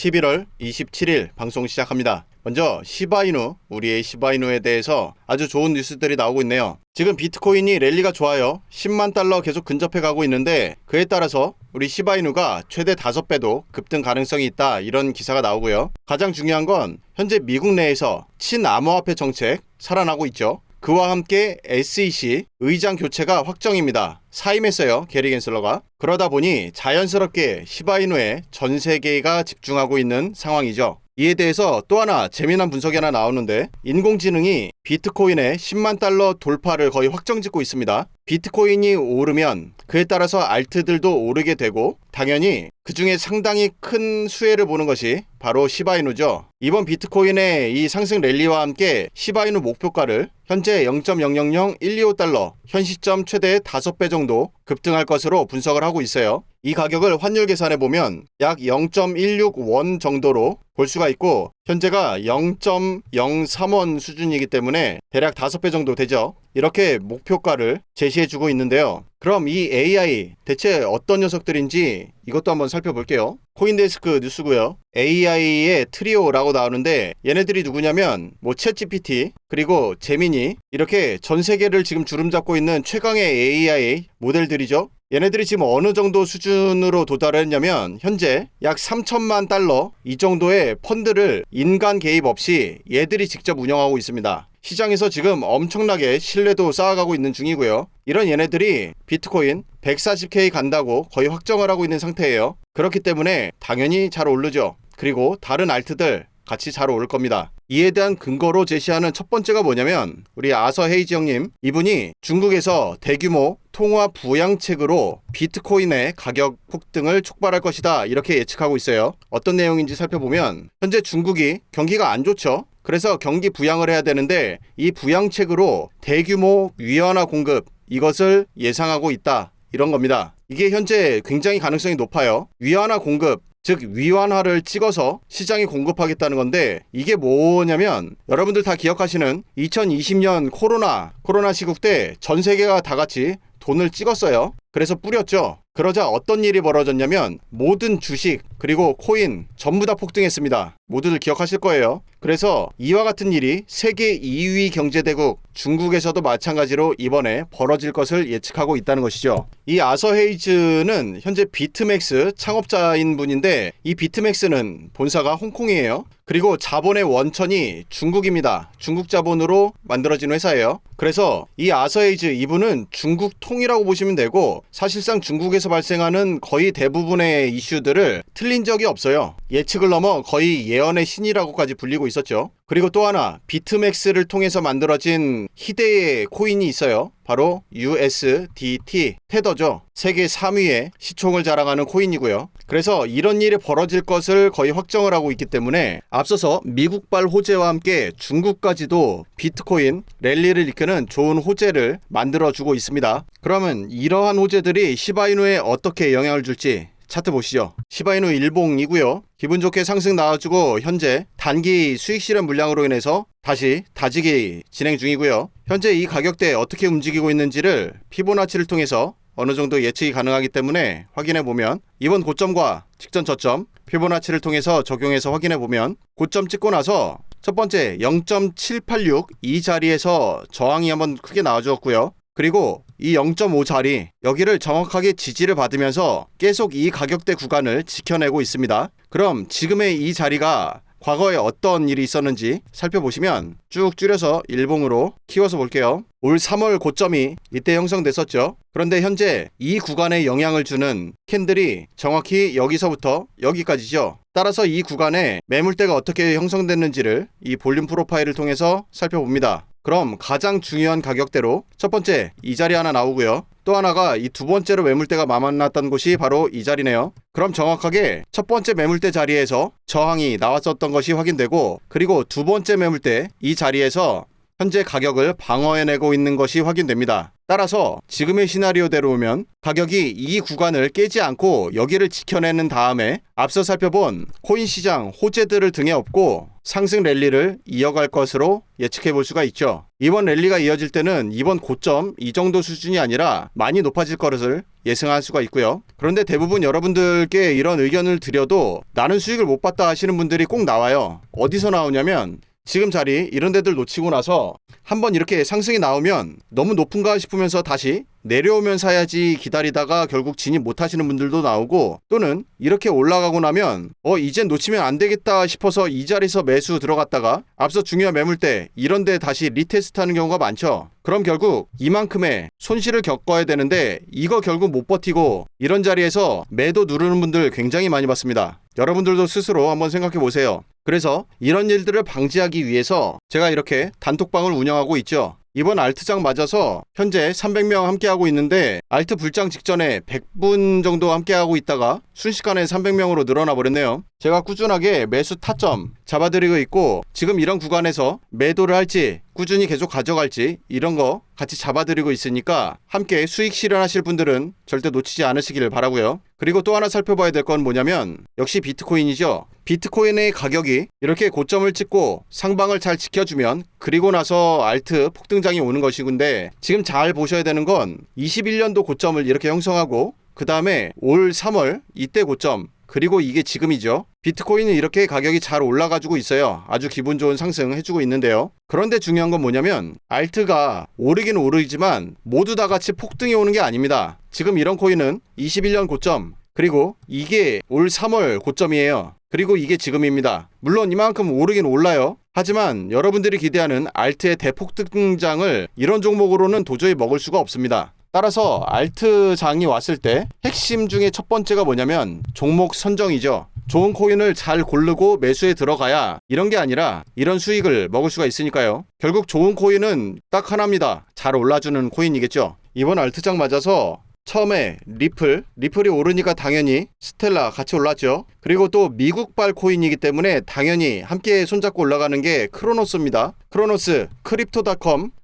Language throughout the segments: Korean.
11월 27일 방송 시작합니다. 먼저 시바이누, 우리의 시바이누에 대해서 아주 좋은 뉴스들이 나오고 있네요. 지금 비트코인이 랠리가 좋아요. 10만 달러 계속 근접해 가고 있는데 그에 따라서 우리 시바이누가 최대 5배도 급등 가능성이 있다, 이런 기사가 나오고요. 가장 중요한 건 현재 미국 내에서 친암호화폐 정책 살아나고 있죠. 그와 함께 SEC 의장 교체가 확정입니다. 사임했어요, 게리 겐슬러가. 그러다 보니 자연스럽게 시바이누에 전 세계가 집중하고 있는 상황이죠. 이에 대해서 또 하나 재미난 분석이 하나 나오는데, 인공지능이 비트코인의 10만 달러 돌파를 거의 확정짓고 있습니다. 비트코인이 오르면 그에 따라서 알트들도 오르게 되고, 당연히 그 중에 상당히 큰 수혜를 보는 것이 바로 시바이누죠. 이번 비트코인의 이 상승 랠리와 함께 시바이누 목표가를 현재 0.000125달러, 현 시점 최대 5배 정도 급등할 것으로 분석을 하고 있어요. 이 가격을 환율 계산해 보면 약 0.16원 정도로 볼 수가 있고, 현재가 0.03원 수준이기 때문에 대략 5배 정도 되죠. 이렇게 목표가를 제시해주고 있는데요. 그럼 이 AI 대체 어떤 녀석들인지 이것도 한번 살펴볼게요. 코인데스크 뉴스고요. AI의 트리오라고 나오는데, 얘네들이 누구냐면 챗GPT 그리고 제미니, 이렇게 전 세계를 지금 주름잡고 있는 최강의 AI 모델들이죠. 얘네들이 지금 어느 정도 수준으로 도달했냐면 현재 약 3천만 달러 이 정도의 펀드를 인간 개입 없이 얘들이 직접 운영하고 있습니다. 시장에서 지금 엄청나게 신뢰도 쌓아가고 있는 중이고요. 이런 얘네들이 비트코인 140K 간다고 거의 확정을 하고 있는 상태예요. 그렇기 때문에 당연히 잘 오르죠. 그리고 다른 알트들 같이 잘 오를 겁니다. 이에 대한 근거로 제시하는 첫 번째가 뭐냐면, 우리 아서 헤이지 형님, 이분이 중국에서 대규모 통화 부양책으로 비트코인의 가격 폭등을 촉발할 것이다, 이렇게 예측하고 있어요. 어떤 내용인지 살펴보면 현재 중국이 경기가 안 좋죠. 그래서 경기 부양을 해야 되는데 이 부양책으로 대규모 위안화 공급, 이것을 예상하고 있다, 이런 겁니다. 이게 현재 굉장히 가능성이 높아요. 위안화 공급, 즉 위안화를 찍어서 시장에 공급하겠다는 건데, 이게 뭐냐면 여러분들 다 기억하시는 2020년 코로나 시국 때 전 세계가 다 같이 돈을 찍었어요. 그래서 뿌렸죠. 그러자 어떤 일이 벌어졌냐면 모든 주식 그리고 코인 전부 다 폭등했습니다. 모두들 기억하실 거예요. 그래서 이와 같은 일이 세계 2위 경제대국 중국에서도 마찬가지로 이번에 벌어질 것을 예측하고 있다는 것이죠. 이 아서 헤이즈는 현재 비트맥스 창업자인 분인데, 이 비트맥스는 본사가 홍콩이에요. 그리고 자본의 원천이 중국입니다. 중국 자본으로 만들어진 회사예요. 그래서 이 아서 헤이즈, 이분은 중국통이라고 보시면 되고, 사실상 중국에서 발생하는 거의 대부분의 이슈들을 틀린 적이 없어요. 예측을 넘어 거의 예언의 신이라고까지 불리고 있었죠. 그리고 또 하나, 비트맥스를 통해서 만들어진 희대의 코인이 있어요. 바로 USDT 테더죠. 세계 3위의 시총을 자랑하는 코인이고요. 그래서 이런 일이 벌어질 것을 거의 확정을 하고 있기 때문에 앞서서 미국발 호재와 함께 중국까지도 비트코인 랠리를 이끄는 좋은 호재를 만들어주고 있습니다. 그러면 이러한 호재들이 시바이누에 어떻게 영향을 줄지 차트 보시죠. 시바이누 일봉이고요. 기분 좋게 상승 나와주고 현재 단기 수익 실현 물량으로 인해서 다시 다지기 진행 중이고요. 현재 이 가격대에 어떻게 움직이고 있는지를 피보나치를 통해서 어느 정도 예측이 가능하기 때문에 확인해 보면, 이번 고점과 직전 저점 피보나치를 통해서 적용해서 확인해 보면, 고점 찍고 나서 첫 번째 0.786 이 자리에서 저항이 한번 크게 나와주었고요. 그리고 이 0.5 자리, 여기를 정확하게 지지를 받으면서 계속 이 가격대 구간을 지켜내고 있습니다. 그럼 지금의 이 자리가 과거에 어떤 일이 있었는지 살펴보시면, 쭉 줄여서 일봉으로 키워서 볼게요. 올 3월 고점이 이때 형성됐었죠. 그런데 현재 이 구간에 영향을 주는 캔들이 정확히 여기서부터 여기까지죠. 따라서 이 구간에 매물대가 어떻게 형성됐는지를 이 볼륨 프로파일을 통해서 살펴봅니다. 그럼 가장 중요한 가격대로 첫 번째 이 자리 하나 나오고요. 또 하나가 이 두 번째로 매물대가 만났던 곳이 바로 이 자리네요. 그럼 정확하게 첫 번째 매물대 자리에서 저항이 나왔었던 것이 확인되고, 그리고 두 번째 매물대 이 자리에서 현재 가격을 방어해내고 있는 것이 확인됩니다. 따라서 지금의 시나리오대로 보면 가격이 이 구간을 깨지 않고 여기를 지켜내는 다음에 앞서 살펴본 코인 시장 호재들을 등에 업고 상승 랠리를 이어갈 것으로 예측해 볼 수가 있죠. 이번 랠리가 이어질 때는 이번 고점 이 정도 수준이 아니라 많이 높아질 것을 예상할 수가 있고요. 그런데 대부분 여러분들께 이런 의견을 드려도 나는 수익을 못 봤다 하시는 분들이 꼭 나와요. 어디서 나오냐면 지금 자리 이런 데들 놓치고 나서 한번 이렇게 상승이 나오면 너무 높은가 싶으면서 다시 내려오면 사야지 기다리다가 결국 진입 못 하시는 분들도 나오고, 또는 이렇게 올라가고 나면 이젠 놓치면 안 되겠다 싶어서 이 자리에서 매수 들어갔다가 앞서 중요한 매물대 이런 데 다시 리테스트 하는 경우가 많죠. 그럼 결국 이만큼의 손실을 겪어야 되는데 이거 결국 못 버티고 이런 자리에서 매도 누르는 분들 굉장히 많이 봤습니다. 여러분들도 스스로 한번 생각해 보세요. 그래서 이런 일들을 방지하기 위해서 제가 이렇게 단톡방을 운영하고 있죠. 이번 알트장 맞아서 현재 300명 함께하고 있는데 알트 불장 직전에 100분 정도 함께하고 있다가 순식간에 300명으로 늘어나 버렸네요. 제가 꾸준하게 매수 타점 잡아드리고 있고, 지금 이런 구간에서 매도를 할지 꾸준히 계속 가져갈지 이런 거 같이 잡아드리고 있으니까 함께 수익 실현하실 분들은 절대 놓치지 않으시길 바라고요. 그리고 또 하나 살펴봐야 될 건 뭐냐면 역시 비트코인이죠. 비트코인의 가격이 이렇게 고점을 찍고 상방을 잘 지켜주면 그리고 나서 알트 폭등장이 오는 것이군데, 지금 잘 보셔야 되는 건 21년도 고점을 이렇게 형성하고 그 다음에 올 3월 이때 고점, 그리고 이게 지금이죠. 비트코인은 이렇게 가격이 잘 올라가지고 있어요. 아주 기분 좋은 상승 해주고 있는데요. 그런데 중요한 건 뭐냐면 알트가 오르긴 오르지만 모두 다 같이 폭등이 오는 게 아닙니다. 지금 이런 코인은 21년 고점, 그리고 이게 올 3월 고점이에요. 그리고 이게 지금입니다. 물론 이만큼 오르긴 올라요. 하지만 여러분들이 기대하는 알트의 대폭등장을 이런 종목으로는 도저히 먹을 수가 없습니다. 따라서 알트장이 왔을 때 핵심 중에 첫 번째가 뭐냐면 종목 선정이죠. 좋은 코인을 잘 고르고 매수에 들어가야 이런 게 아니라 이런 수익을 먹을 수가 있으니까요. 결국 좋은 코인은 딱 하나입니다. 잘 올라주는 코인이겠죠. 이번 알트장 맞아서 처음에 리플이 오르니까 당연히 스텔라 같이 올랐죠. 그리고 또 미국발 코인이기 때문에 당연히 함께 손잡고 올라가는 게 크로노스입니다. 크로노스,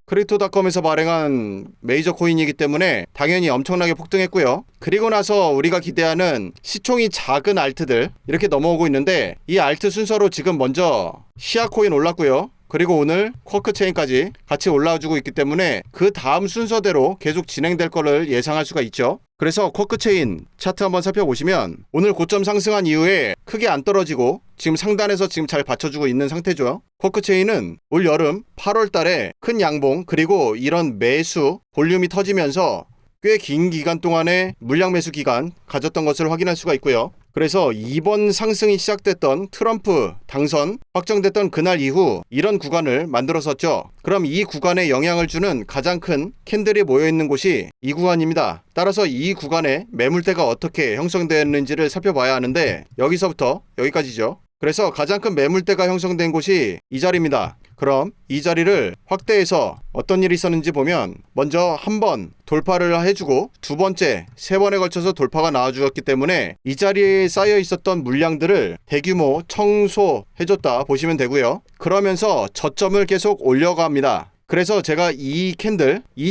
크립토닷컴에서 발행한 메이저 코인이기 때문에 당연히 엄청나게 폭등했고요. 그리고 나서 우리가 기대하는 시총이 작은 알트들 이렇게 넘어오고 있는데, 이 알트 순서로 지금 먼저 시아 코인 올랐고요. 그리고 오늘 쿼크 체인까지 같이 올라와주고 있기 때문에 그 다음 순서대로 계속 진행될 거를 예상할 수가 있죠. 그래서 쿼크 체인 차트 한번 살펴보시면 오늘 고점 상승한 이후에 크게 안 떨어지고 지금 상단에서 지금 잘 받쳐주고 있는 상태죠. 쿼크 체인은 올 여름 8월 달에 큰 양봉 그리고 이런 매수 볼륨이 터지면서 꽤 긴 기간 동안에 물량 매수 기간 가졌던 것을 확인할 수가 있고요. 그래서 이번 상승이 시작됐던 트럼프 당선 확정됐던 그날 이후 이런 구간을 만들었었죠. 그럼 이 구간에 영향을 주는 가장 큰 캔들이 모여있는 곳이 이 구간입니다. 따라서 이 구간에 매물대가 어떻게 형성되었는지를 살펴봐야 하는데, 여기서부터 여기까지죠. 그래서 가장 큰 매물대가 형성된 곳이 이 자리입니다. 그럼 이 자리를 확대해서 어떤 일이 있었는지 보면 먼저 한 번 돌파를 해주고 두 번째, 세 번에 걸쳐서 돌파가 나와주었기 때문에 이 자리에 쌓여 있었던 물량들을 대규모 청소해줬다 보시면 되고요. 그러면서 저점을 계속 올려갑니다. 그래서 제가 이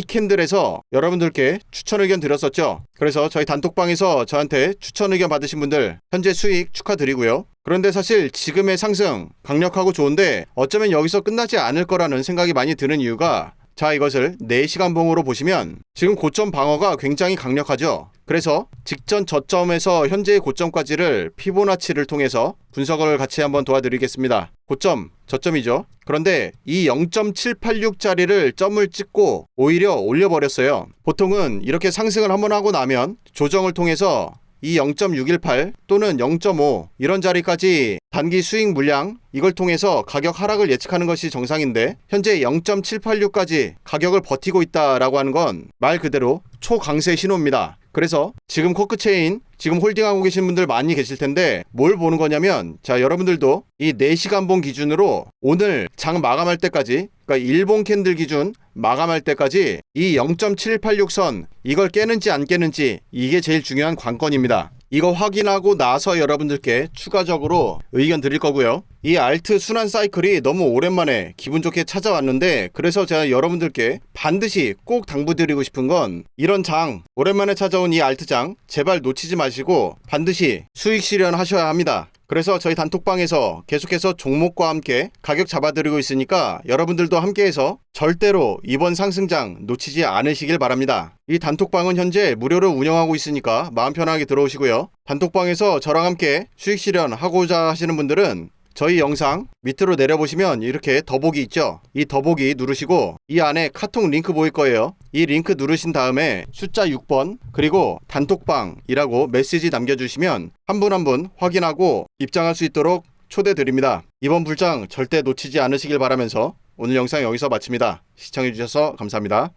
캔들에서 여러분들께 추천 의견 드렸었죠. 그래서 저희 단톡방에서 저한테 추천 의견 받으신 분들 현재 수익 축하드리고요. 그런데 사실 지금의 상승 강력하고 좋은데 어쩌면 여기서 끝나지 않을 거라는 생각이 많이 드는 이유가, 자, 이것을 4시간 봉으로 보시면 지금 고점 방어가 굉장히 강력하죠. 그래서 직전 저점에서 현재의 고점까지를 피보나치를 통해서 분석을 같이 한번 도와드리겠습니다. 고점, 저점이죠. 그런데 이 0.786짜리를 점을 찍고 오히려 올려버렸어요. 보통은 이렇게 상승을 한번 하고 나면 조정을 통해서 이 0.618 또는 0.5 이런 자리까지 단기 수익 물량 이걸 통해서 가격 하락을 예측하는 것이 정상인데, 현재 0.786까지 가격을 버티고 있다라고 하는 건 말 그대로 초강세 신호입니다. 그래서 지금 코크체인 지금 홀딩하고 계신 분들 많이 계실 텐데 뭘 보는 거냐면, 자, 여러분들도 이 4시간 봉 기준으로 오늘 장 마감할 때까지, 그러니까 일봉 캔들 기준 마감할 때까지 이 0.786선 이걸 깨는지 안 깨는지 이게 제일 중요한 관건입니다. 이거 확인하고 나서 여러분들께 추가적으로 의견 드릴 거고요. 이 알트 순환 사이클이 너무 오랜만에 기분 좋게 찾아왔는데, 그래서 제가 여러분들께 반드시 꼭 당부드리고 싶은 건, 이런 장, 오랜만에 찾아온 이 알트장 제발 놓치지 마시고 반드시 수익 실현하셔야 합니다. 그래서 저희 단톡방에서 계속해서 종목과 함께 가격 잡아드리고 있으니까 여러분들도 함께해서 절대로 이번 상승장 놓치지 않으시길 바랍니다. 이 단톡방은 현재 무료로 운영하고 있으니까 마음 편하게 들어오시고요. 단톡방에서 저랑 함께 수익 실현하고자 하시는 분들은 저희 영상 밑으로 내려보시면 이렇게 더보기 있죠? 이 더보기 누르시고 이 안에 카톡 링크 보일 거예요. 이 링크 누르신 다음에 숫자 6번 그리고 단톡방이라고 메시지 남겨주시면 한 분 한 분 확인하고 입장할 수 있도록 초대드립니다. 이번 불장 절대 놓치지 않으시길 바라면서 오늘 영상 여기서 마칩니다. 시청해주셔서 감사합니다.